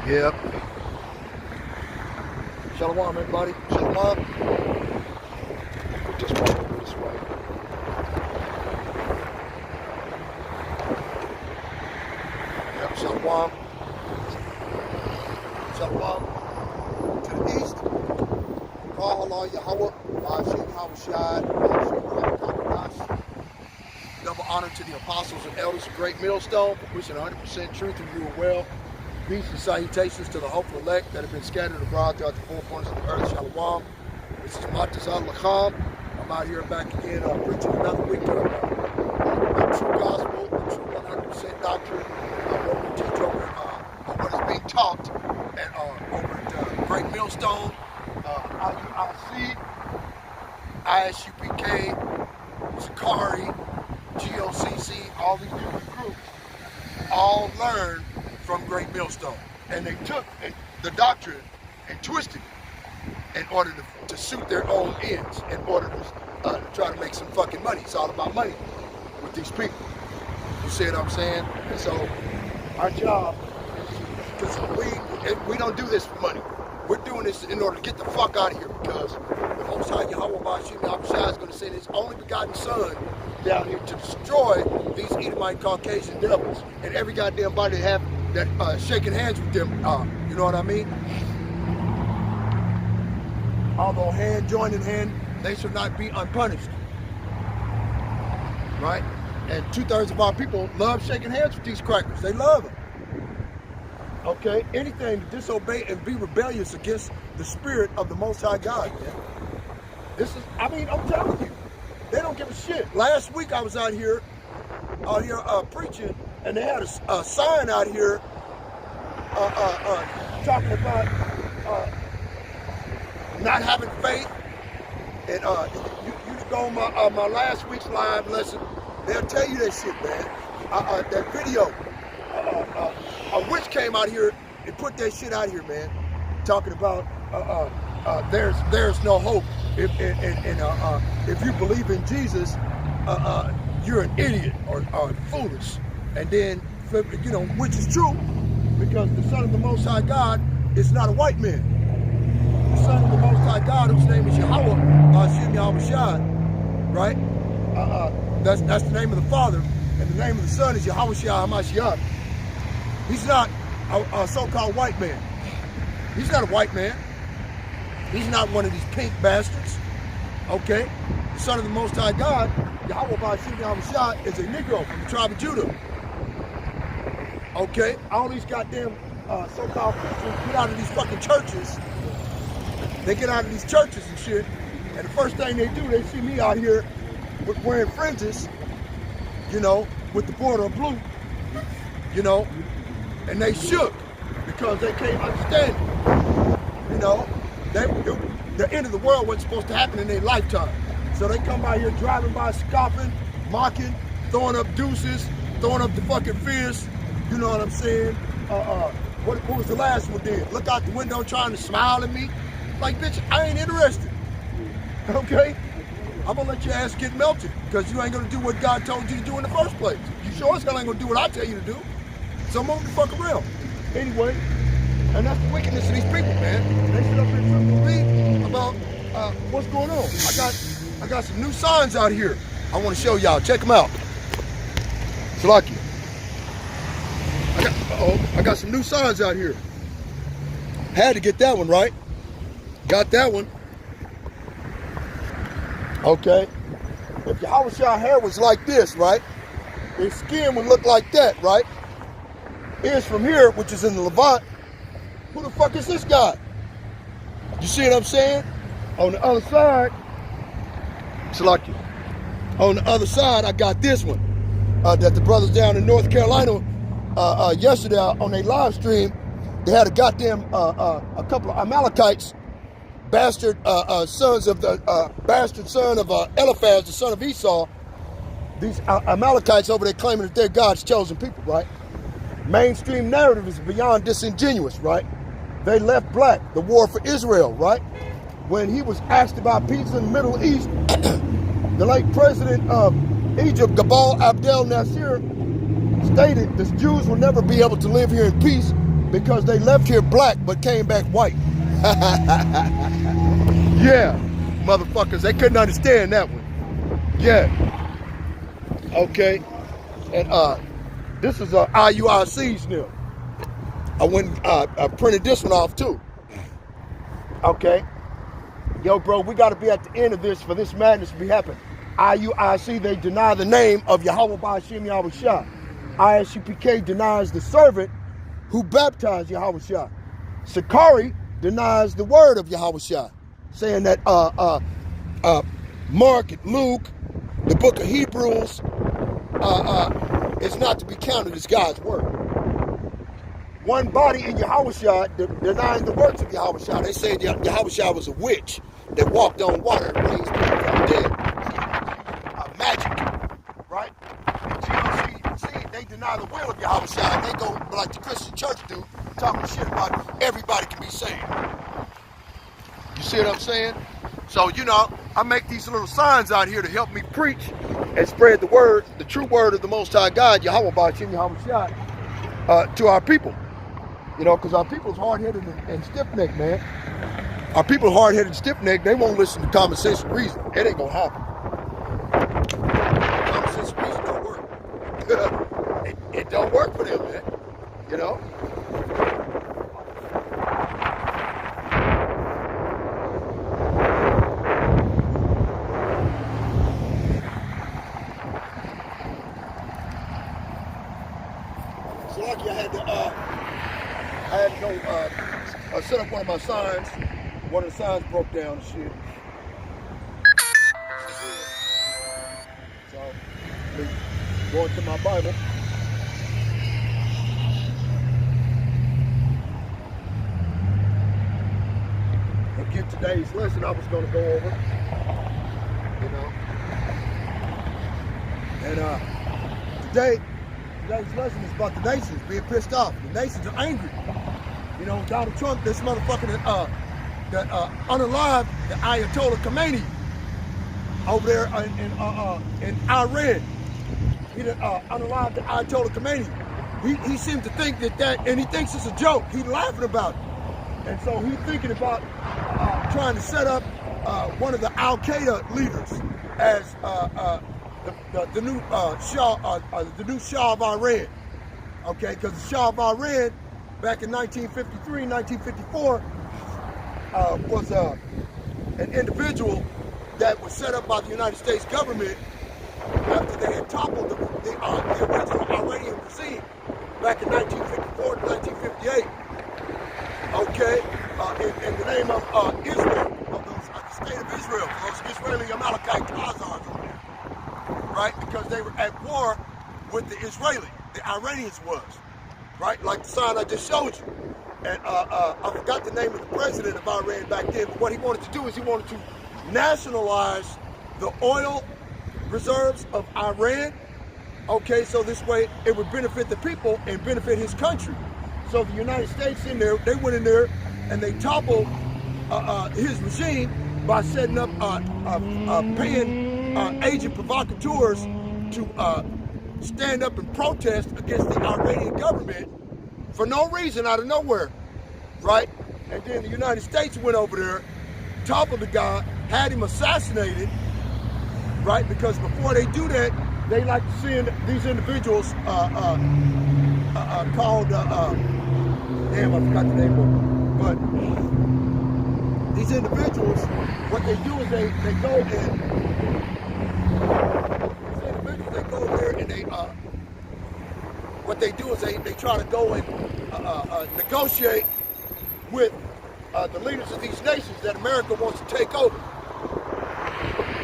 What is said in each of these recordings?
Yep. Shalom, everybody. Shalom. Put this way. Yep, shalom. Shalom. To the east. Call Allah Yahweh. Double honor to the apostles and elders of Great Millstone for pushing 100% truth and you are well. Peace and salutations to the hopeful elect that have been scattered abroad throughout the four corners of the earth. Shalom. This is Matazal Lacham. I'm out here back again preaching another week of the true gospel, the true 100% doctrine, what we teach over what is being taught and over at Great Millstone, IUIC, ISUPK, Sakari, GOCC, all these different groups, all learn from Great Millstone. And they took the doctrine and twisted it in order to suit their own ends, in order to try to make some fucking money. It's all about money with these people. You see what I'm saying? And so our job is, because we don't do this for money. We're doing this in order to get the fuck out of here, because the Most High Yahweh Bashim is going to send his only begotten son down here to destroy these Edomite Caucasian devils and every goddamn body that shaking hands with them. You know what I mean? Although hand joined in hand, they should not be unpunished. Right? And 2/3 of our people love shaking hands with these crackers. They love them. Okay? Anything to disobey and be rebellious against the spirit of the Most High God, man. This is, I mean, I'm telling you, they don't give a shit. Last week I was out here preaching, and they had a sign out here talking about not having faith. And you go on my last week's live lesson, they'll tell you that shit, man. That video, a witch came out here and put that shit out here, man, talking about there's no hope. If you believe in Jesus, you're an idiot or foolish. And then, you know, which is true, because the Son of the Most High God is not a white man. The Son of the Most High God, whose name is Yahweh, right? That's the name of the Father, and the name of the Son is Yahweh HaMashiach. He's not a so-called white man. He's not a white man. He's not one of these pink bastards. Okay? The Son of the Most High God, Yahweh HaMashiach, is a Negro from the tribe of Judah. Okay? All these goddamn so-called Christians get out of these fucking churches. They get out of these churches and shit, and the first thing they do, they see me out here wearing fringes, you know, with the border of blue, you know, and they shook because they can't understand it. You know, the end of the world wasn't supposed to happen in their lifetime. So they come by here driving by, scoffing, mocking, throwing up deuces, throwing up the fucking fist. You know what I'm saying? What was the last one then? Look out the window trying to smile at me. Like, bitch, I ain't interested. Okay? I'm gonna let your ass get melted, because you ain't gonna do what God told you to do in the first place. You sure as hell ain't gonna do what I tell you to do. So move the fuck around. Anyway, and that's the wickedness of these people, man. They sit up here and me about what's going on. I got some new signs out here I want to show y'all. Check them out. Salaki. I got some new signs out here. Had to get that one right. Got that one. Okay. If Yahweh's hair was like this, right? His skin would look like that, right? Is from here, which is in the Levant. Who the fuck is this guy? You see what I'm saying? On the other side, Salaki. On the other side, I got this one. That the brothers down in North Carolina, yesterday on their live stream, they had a goddamn, a couple of Amalekites, bastard sons of the bastard son of Eliphaz, the son of Esau. These Amalekites over there claiming that they're God's chosen people, right? Mainstream narrative is beyond disingenuous, right? They left black, the war for Israel, right? When he was asked about peace in the Middle East, the late president of Egypt, Gabal Abdel Nasser, stated the Jews will never be able to live here in peace because they left here black but came back white. Yeah, motherfuckers, they couldn't understand that one. Yeah. Okay. And this is IUIC's now. I went I printed this one off too. Okay. Yo, bro, we got to be at the end of this for this madness to be happening. IUIC, they deny the name of Yahweh Ba'Shem Yahweh Shah. ISUPK denies the servant who baptized Yahweh Shah. Sakari denies the word of Yahweh Shah, saying that Mark and Luke, the book of Hebrews, is not to be counted as God's word. One body in Yahweh Shah denying the works of Yahweh Shah. They say Yahweh Shah was a witch that walked on water and raised people from the dead. Magic, right? GOC, they deny the will of Yahweh Shah, and they go like the Christian church do, talking shit about everybody can be saved. You see what I'm saying? So, you know, I make these little signs out here to help me preach and spread the word, the true word of the Most High God, Yahweh Ba'Shem Yahweh Shah, to our people. You know, because our people's hard-headed and stiff-necked, man. Our people hard-headed and stiff-necked, they won't listen to common sense and reason. It ain't gonna happen. Common sense and reason don't work. It don't work for them, man. You know? So lucky I had to go set up one of my signs. One of the signs broke down and shit. So, going to my Bible. And get today's lesson I was going to go over. You know. And today's lesson is about the nations being pissed off. The nations are angry. You know, Donald Trump, this motherfucker that unalived the Ayatollah Khomeini over there in Iran. He unalived the Ayatollah Khomeini. He seems to think that, and he thinks it's a joke. He's laughing about it. And so he's thinking about trying to set up one of the Al-Qaeda leaders as the new Shah of Iran. Okay, because the Shah of Iran back in 1953, 1954 was an individual that was set up by the United States government after they had toppled the original Iranian regime back in 1954 to 1958. Okay, in the name of Israel, of the state of Israel, those Israeli Amalekite Khazars over there, right? Because they were at war with the Iranians was, right? Like the sign I just showed you. And I forgot the name of the president of Iran back then, but what he wanted to do is he wanted to nationalize the oil reserves of Iran. Okay, so this way it would benefit the people and benefit his country. So the United States in there, they went in there and they toppled his regime by setting up, paying agent provocateurs to stand up and protest against the Iranian government for no reason, out of nowhere, right? And then the United States went over there, toppled the guy, had him assassinated, right? Because before they do that, they like to send these individuals called, damn, I forgot the name of them. But these individuals, what they do is they go and, these individuals, they go there and they, what they do is they try to go and negotiate with the leaders of these nations that America wants to take over.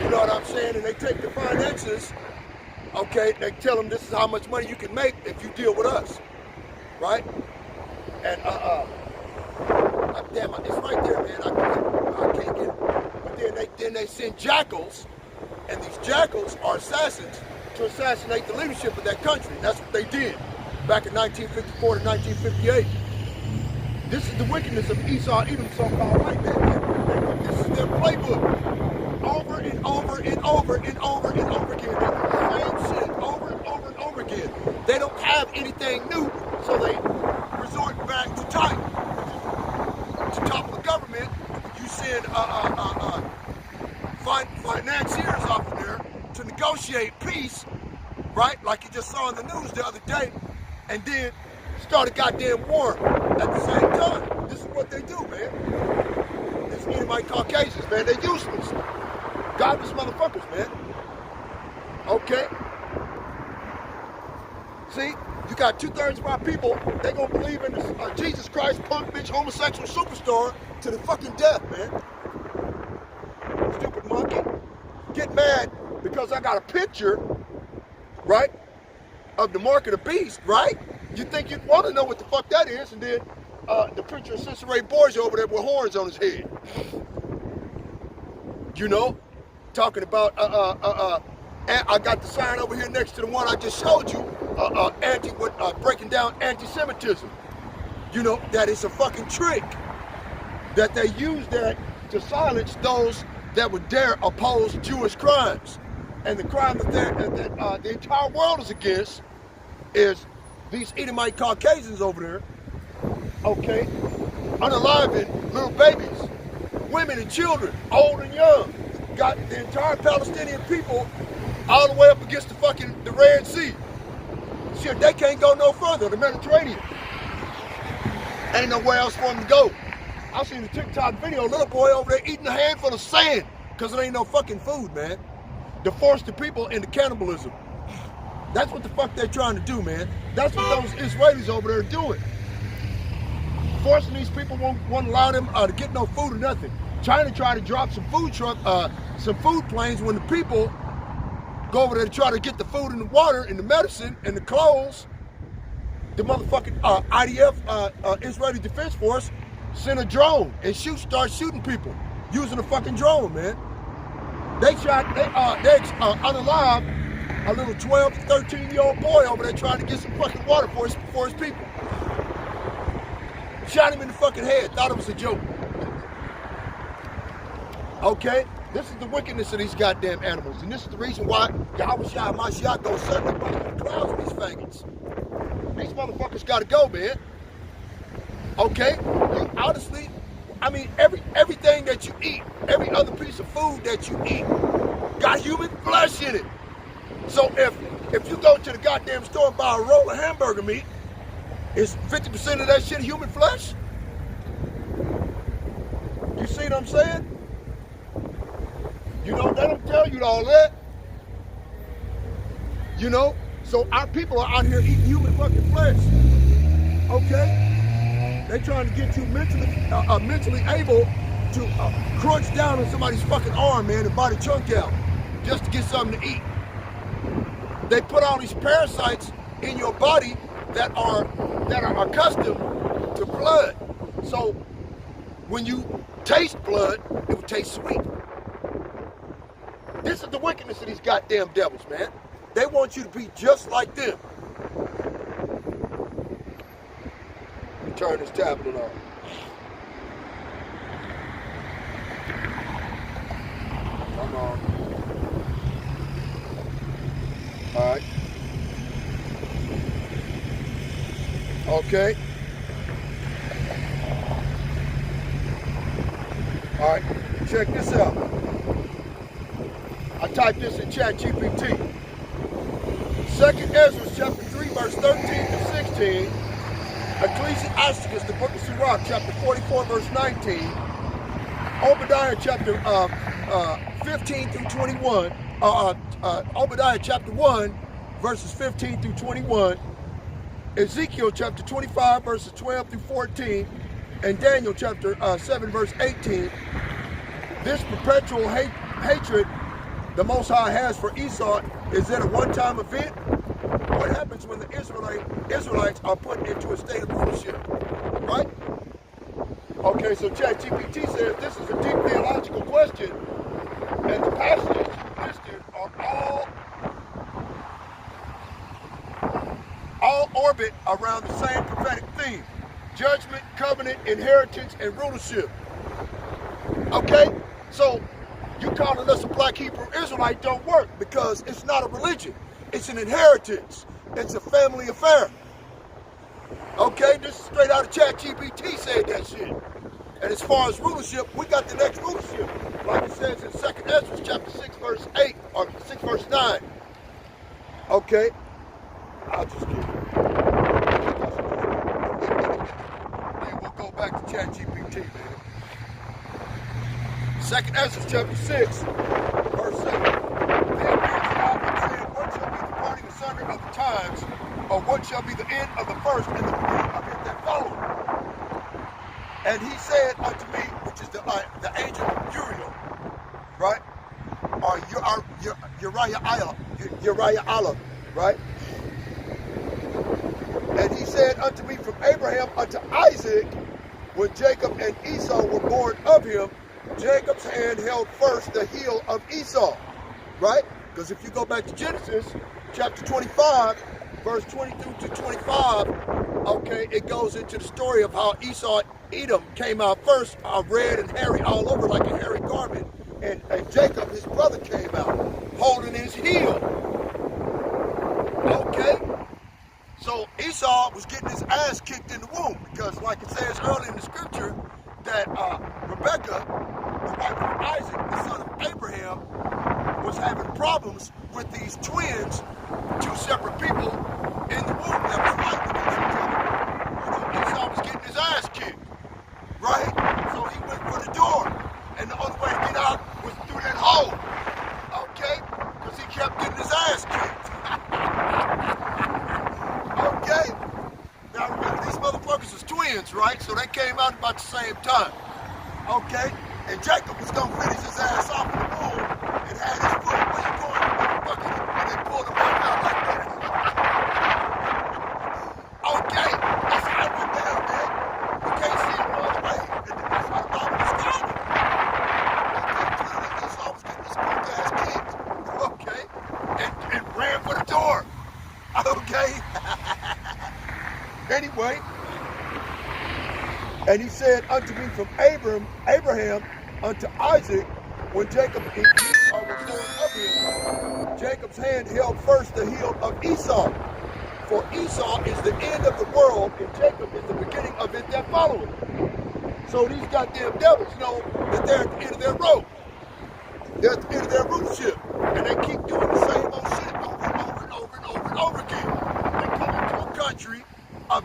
You know what I'm saying? And they take the finances, okay, they tell them this is how much money you can make if you deal with us, right? And, damn, it's right there, man, I can't get it. But then they send jackals, and these jackals are assassins to assassinate the leadership of that country. That's what they did back in 1954 to 1958. This is the wickedness of ESAU-EDOM, so-called white man. This is their playbook. Over and over and over and over and over again. They do the same shit over and over and over again. They don't have anything new, so they resort back to financiers off of there to negotiate peace, right? Like you just saw in the news the other day, and then start a goddamn war at the same time. This is what they do, man. This Edomite Caucasians, man, they're useless. Godless motherfuckers, man. Okay? See, you got 2/3 of our people, they gonna believe in this Jesus Christ, punk, bitch, homosexual superstar to the fucking death, man. Stupid monkey. Get mad because I got a picture, right, of the mark of the beast, right? You think you'd want to know what the fuck that is, and then the picture of Cicero Borgia over there with horns on his head. You know, talking about, I got the sign over here next to the one I just showed you, breaking down anti-Semitism. You know, that is a fucking trick. That they use that to silence those that would dare oppose Jewish crimes. And the crime that the entire world is against is these Edomite Caucasians over there, okay, unaliving little babies, women and children, old and young. Got the entire Palestinian people all the way up against the Red Sea. Shit, they can't go no further, the Mediterranean. Ain't nowhere else for them to go. I seen the TikTok video, little boy over there eating a handful of sand because there ain't no fucking food, man. To force the people into cannibalism. That's what the fuck they're trying to do, man. That's what those Israelis over there are doing. Forcing these people won't allow them to get no food or nothing. China tried to drop some food planes when the people go over there to try to get the food and the water and the medicine and the clothes. The motherfucking IDF, Israeli Defense Force, sent a drone and start shooting people using a fucking drone, man. They unalived a little 12 to 13-year-old boy over there trying to get some fucking water for his people. Shot him in the fucking head, thought it was a joke. Okay? This is the wickedness of these goddamn animals, and this is the reason why Yahweh Shah Mashiach goes suddenly busting the clouds with these faggots. These motherfuckers gotta go, man. Okay? You honestly, I mean, everything that you eat, every other piece of food that you eat, got human flesh in it. So if you go to the goddamn store and buy a roll of hamburger meat, is 50% of that shit human flesh? You see what I'm saying? You know, they don't tell you all that. You know? So our people are out here eating human fucking flesh. Okay? They trying to get you mentally able to crunch down on somebody's fucking arm, man, and buy the chunk out just to get something to eat. They put all these parasites in your body that are accustomed to blood. So when you taste blood, it will taste sweet. This is the wickedness of these goddamn devils, man. They want you to be just like them. Let me turn this tablet on. Come on. All right. Okay. All right. Check this out. I typed this in ChatGPT. 2nd Ezra chapter 3 verse 13 to 16. Ecclesiasticus, the book of Sirach, chapter 44 verse 19. Obadiah chapter 15 through 21. Obadiah chapter 1 verses 15 through 21. Ezekiel chapter 25 verses 12 through 14. And Daniel chapter 7 verse 18. This perpetual hatred the Most High has for Esau, is that a one-time event? What happens when the Israelites are put into a state of rulership? Right? Okay, so ChatGPT says this is a deep theological question, and the passages listed are all orbit around the same prophetic theme: judgment, covenant, inheritance, and rulership. Okay? So you calling us a black Hebrew Israelite don't work, because it's not a religion. It's an inheritance. It's a family affair. Okay, this is straight out of ChatGPT said that shit. And as far as rulership, we got the next rulership. Like it says in 2nd Ezra chapter 6, verse 8, or 6, verse 9. Okay? I'll just give it. Then we'll go back to ChatGPT, man. 2nd Ezra chapter 6, verse 7. Then answered I and said, what shall be the parting asunder of the times, or what shall be the end of the first and the beginning of it that followeth? And he said unto me, which is the angel Uriel, right? Or Uriah, right? And he said unto me, from Abraham unto Isaac, when Jacob and Esau were born of him, Jacob's hand held first the heel of Esau, right? Because if you go back to Genesis chapter 25, verse 22 to 25, okay, it goes into the story of how ESAU-EDOM came out first, red and hairy all over like a hairy garment. And Jacob, his brother, came out holding his heel. Okay? So Esau was getting his ass kicked in the womb because, like it says early in the scripture, that Rebekah, the wife of Isaac, the son of Abraham, was having problems with these twins, two separate people in the womb that was fighting against each other. You know, Esau was getting his ass kicked, right? So he went for the door, and the only way to get out was through that hole, okay? Because he kept getting his ass kicked. Okay? Now remember, these motherfuckers was twins, right? So they came out about the same time, okay? And Jacob was gonna finish his ass off in the womb and had his foot, where you going, motherfucker? And they pulled him back out like that. Okay, that's how it went down, man. You can't see it all the way. And that's how the Bible described it. Okay, Esau was getting his punk ass kicked. Okay? And ran for the door. Okay? Anyway. And he said unto me, from Abraham unto Isaac, when Jacob and Esau were born of him, Jacob's hand held first the heel of Esau. For Esau is the end of the world, and Jacob is the beginning of it that followeth. So these goddamn devils know that they're at the end of their rope. They're at the end of their rulership. And they keep doing the same old shit over and over and over and over and over again. They come into a country,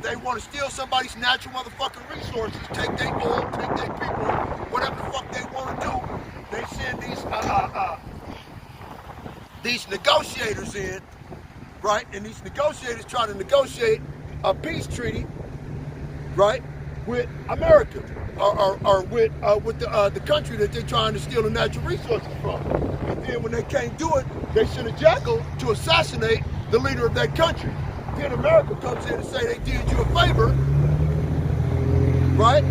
they want to steal somebody's natural motherfucking resources, take their oil, take their people, whatever the fuck they want to do. They send these negotiators in, right? And these negotiators try to negotiate a peace treaty, right, with America, or with the country that they're trying to steal the natural resources from. And then when they can't do it, they send a jackal to assassinate the leader of that country. Then America comes in and say they did you a favor, right?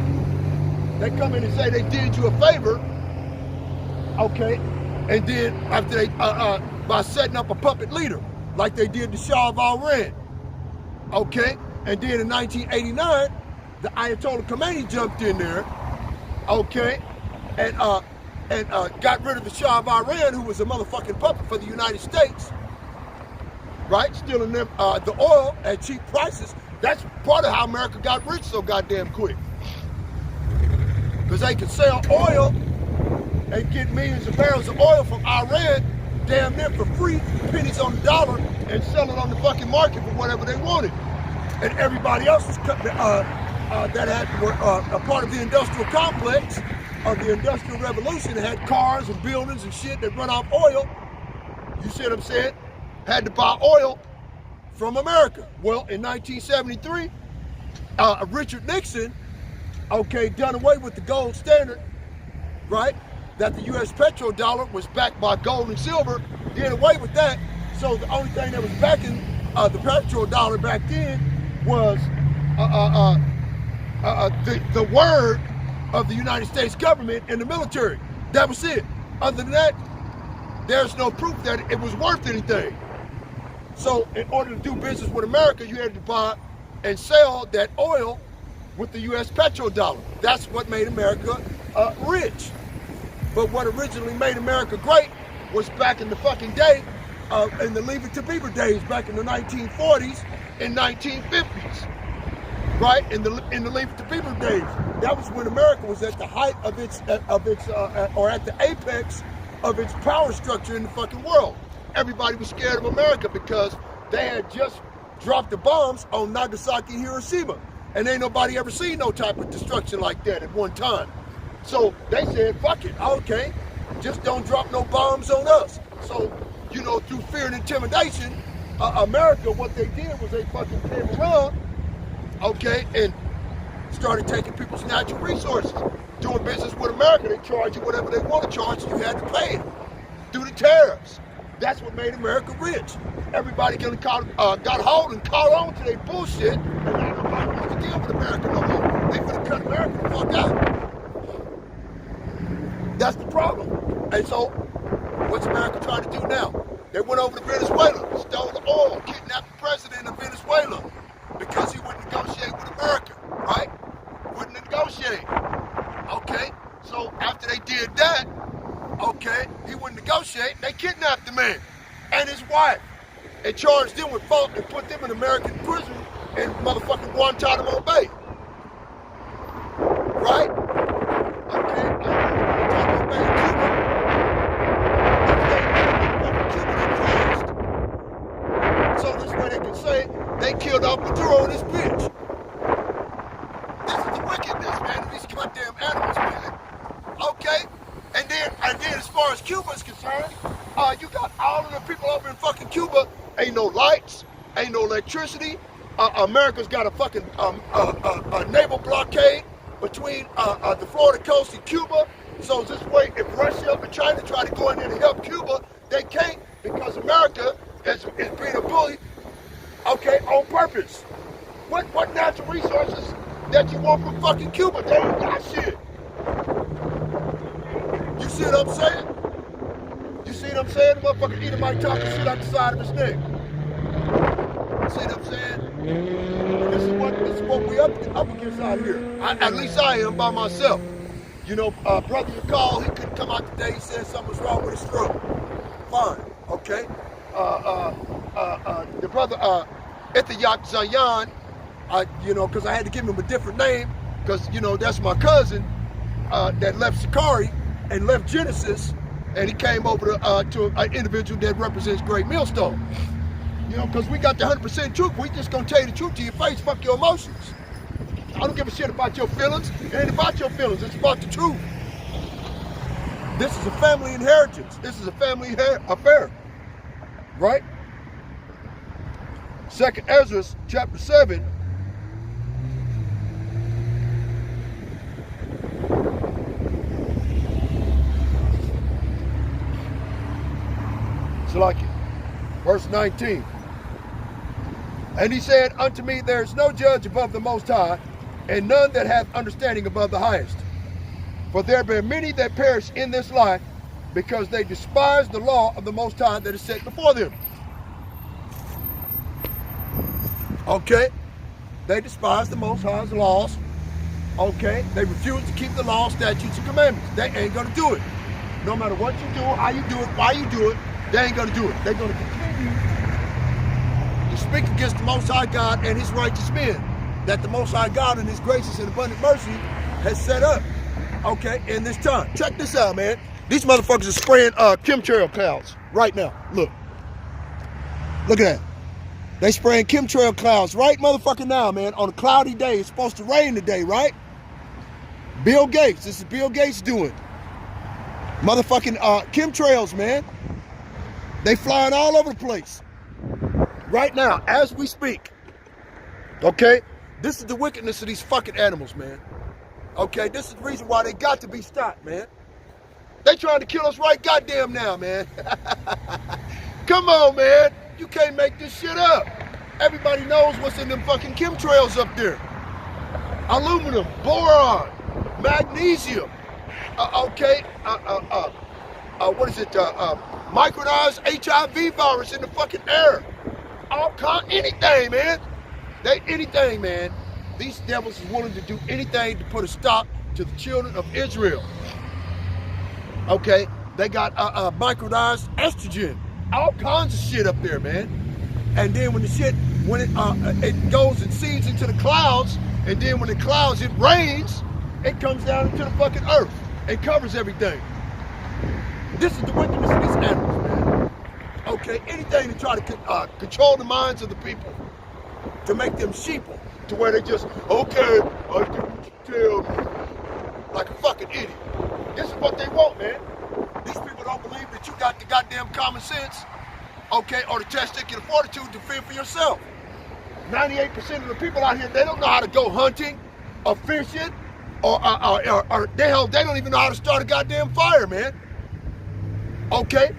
They come in and say they did you a favor, okay? And then after they, by setting up a puppet leader, like they did the Shah of Iran, okay? And then in 1989, the Ayatollah Khomeini jumped in there, okay? And got rid of the Shah of Iran, who was a motherfucking puppet for the United States, right? Stealing them the oil at cheap prices. That's part of how America got rich so goddamn quick. Because they could sell oil and get millions of barrels of oil from Iran damn near for free, pennies on the dollar, and sell it on the fucking market for whatever they wanted. And everybody else was that were a part of the industrial complex of the Industrial Revolution that had cars and buildings and shit that run off oil. You see what I'm saying? Had to buy oil from America. Well, in 1973, Richard Nixon, okay, done away with the gold standard, right? That the U.S. petrodollar was backed by gold and silver, did away with that. So the only thing that was backing the petrodollar back then was the word of the United States government and the military. That was it. Other than that, there's no proof that it was worth anything. So in order to do business with America, you had to buy and sell that oil with the U.S. petrodollar. That's what made America rich. But what originally made America great was back in the fucking day, in the Leave It to Beaver days, back in the 1940s and 1950s. right? In the Leave It to Beaver days, that was when America was at the height of its or at the apex of its power structure in the fucking world. Everybody was scared of America because they had just dropped the bombs on Nagasaki and Hiroshima, and ain't nobody ever seen no type of destruction like that at one time. So they said, fuck it, okay, just don't drop no bombs on us. So, you know, through fear and intimidation, America, what they did was they fucking came around, okay, and started taking people's natural resources. Doing business with America, they charge you whatever they want to charge you, you had to pay it through the tariffs. That's what made America rich. Everybody got hold and caught on to their bullshit, and now nobody wants to deal with America no more. They finna cut America the fuck out. That's the problem. And so, what's America trying to do now? They went over to Venezuela, stole the oil, kidnapped the president of Venezuela because he wouldn't negotiate with America, right? Wouldn't negotiate. Okay, so after they did that, okay, he wouldn't negotiate, they kidnapped the man and his wife and charged them with fault and put them in American prison in motherfucking Guantanamo Bay. Right? Okay, Guantanamo Bay in Cuba. So this way they can say they killed off Maduro and his bitch. This is the wickedness, man, of these goddamn animals, man. Okay? And then as far as Cuba is concerned, you got all of the people over in fucking Cuba, ain't no lights, ain't no electricity. America's got a fucking naval blockade between the Florida coast and Cuba. So this way, if Russia or China try to go in there to help Cuba, they can't because America is being a bully, okay, on purpose. What natural resources that you want from fucking Cuba? They ain't got shit. You see what I'm saying? You see what I'm saying? The motherfucker Edomite talking shit out the side of his neck. See what I'm saying? This is what we up against out here. At least I am by myself. You know, brother you called, he couldn't come out today. He said something was wrong with his throat. Fine, okay. The brother Ethiopian Zayan, you know, because I had to give him a different name, because you know that's my cousin that left Sakari and left Genesis, and he came over to an individual that represents Great Millstone. You know, because we got the 100% truth. We just gonna tell you the truth to your face. Fuck your emotions. I don't give a shit about your feelings. It ain't about your feelings. It's about the truth. This is a family inheritance. This is a family affair, right? 2nd Ezra, chapter 7. It's like it. Verse 19. And he said unto me, there is no judge above the Most High, and none that hath understanding above the highest. For there be many that perish in this life, because they despise the law of the Most High that is set before them. Okay? They despise the Most High's laws. Okay? They refuse to keep the law, statutes, and commandments. They ain't going to do it. No matter what you do, how you do it, why you do it, they ain't going to do it. They're going to continue to speak against the Most High God and his righteous men that the Most High God and his gracious and abundant mercy has set up, okay, in this time. Check this out, man. These motherfuckers are spraying chemtrail clouds right now. Look. Look at that. They spraying chemtrail clouds right motherfucking now, man, on a cloudy day. It's supposed to rain today, right? Bill Gates. This is Bill Gates doing. Motherfucking chemtrails, man. They flying all over the place. Right now, as we speak. Okay? This is the wickedness of these fucking animals, man. Okay? This is the reason why they got to be stopped, man. They trying to kill us right goddamn now, man. Come on, man. You can't make this shit up. Everybody knows what's in them fucking chemtrails up there. Aluminum, boron, magnesium. Okay? What is it? Micronized HIV virus in the fucking air. Anything, man. Anything, man. These devils is willing to do anything to put a stop to the children of Israel. Okay, they got micronized estrogen, all kinds of shit up there, man. And then when the shit, when it goes and seeds into the clouds, And then when the clouds, it rains, it comes down into the fucking earth and covers everything. This is the wickedness of these animals, man. Okay, anything to try to control the minds of the people, to make them sheeple, to where they just, okay, I do what you tell me, like a fucking idiot. This is what they want, man. These people don't believe that you got the goddamn common sense, okay, or the testicular fortitude to fend for yourself. 98% of the people out here, they don't know how to go hunting or fishing or they don't even know how to start a goddamn fire, man. Okay?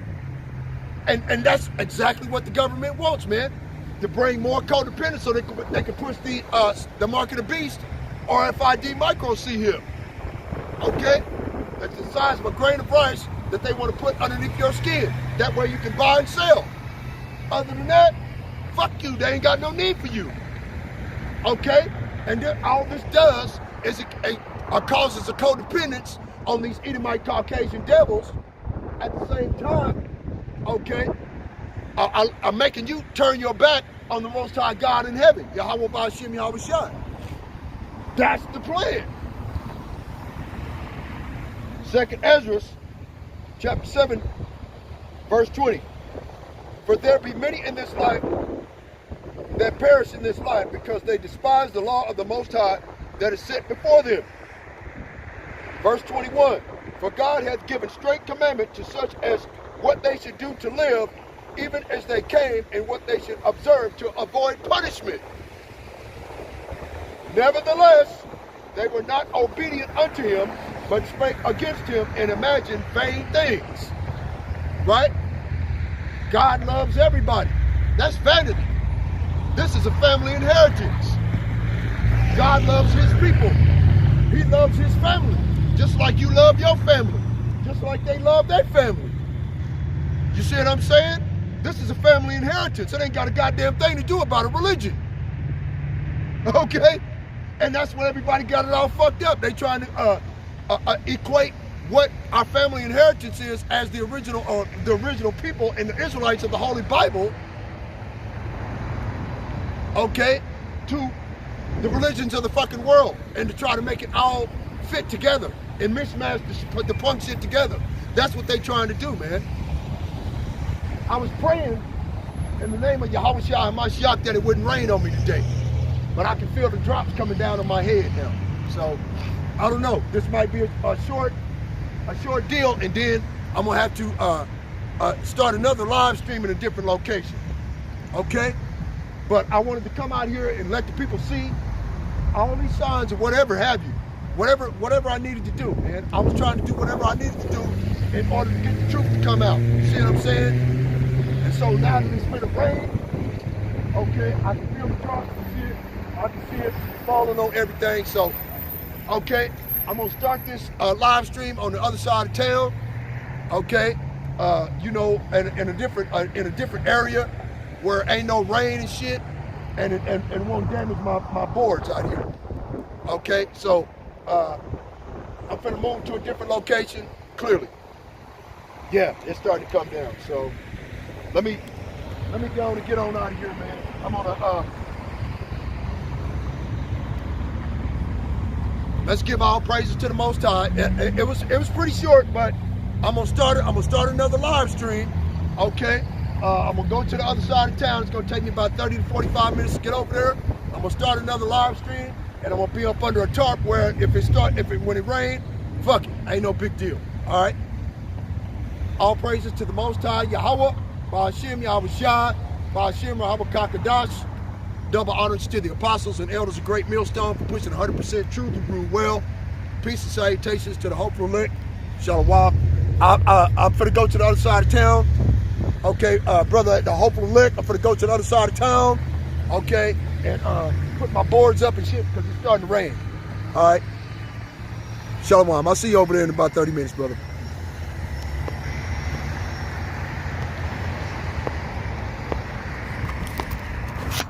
And that's exactly what the government wants, man. To bring more codependence so they can push the mark of the beast, RFID micro C here. Okay? That's the size of a grain of rice that they want to put underneath your skin. That way you can buy and sell. Other than that, fuck you, they ain't got no need for you. Okay? And then all this does is it causes a codependence on these Edomite Caucasian devils. At the same time, okay, I'm making you turn your back on the Most High God in heaven. Yahweh Ba'ashem Yahweh Shai. That's the plan. 2nd Ezra, chapter 7, verse 20. For there be many in this life that perish in this life because they despise the law of the Most High that is set before them. Verse 21. For God hath given straight commandment to such as what they should do to live, even as they came, and what they should observe to avoid punishment. Nevertheless, they were not obedient unto him, but spake against him and imagined vain things. Right? God loves everybody. That's vanity. This is a family inheritance. God loves his people. He loves his family. Just like you love your family. Just like they love their family. You see what I'm saying? This is a family inheritance. It ain't got a goddamn thing to do about a religion. Okay? And that's when everybody got it all fucked up. They trying to equate what our family inheritance is as the original people and the Israelites of the Holy Bible, okay, to the religions of the fucking world, and to try to make it all fit together and mishmash the punk shit together. That's what they trying to do, man. I was praying in the name of Yahweh Shai and Mashiach that it wouldn't rain on me today, but I can feel the drops coming down on my head now. So I don't know. This might be a short deal, and then I'm gonna have to start another live stream in a different location. Okay? But I wanted to come out here and let the people see all these signs or whatever have you. Whatever I needed to do, man. I was trying to do whatever I needed to do in order to get the truth to come out. You see what I'm saying? And so now that it's been a rain, okay, I can feel the drops and shit. I can see it falling on everything. So, okay, I'm gonna start this live stream on the other side of town. Okay, you know, in a different area where ain't no rain and shit, and it won't damage my boards out here. Okay, so I'm finna move to a different location. Clearly, yeah, it's starting to come down. So let me go on and get on out of here, man. I'm gonna let's give all praises to the Most High. It was pretty short, but I'm gonna start another live stream. Okay, I'm gonna go to the other side of town. It's gonna take me about 30 to 45 minutes to get over there. I'm gonna start another live stream, and I'm gonna be up under a tarp where when it rains, fuck it, ain't no big deal. All right. All praises to the Most High, Yahweh, Ba'ashem Yahweh Shai, Ba'ashem Yahweh Kakadash. Double honors to the apostles and elders of Great Millstone for pushing 100% truth and rule well. Peace and salutations to the hopeful elect. Shalom. I'm finna go to the other side of town. Okay, brother, the hopeful elect, I'm finna go to the other side of town. Okay, and put my boards up and shit because it's starting to rain. All right. Shalom. I'll see you over there in about 30 minutes, brother.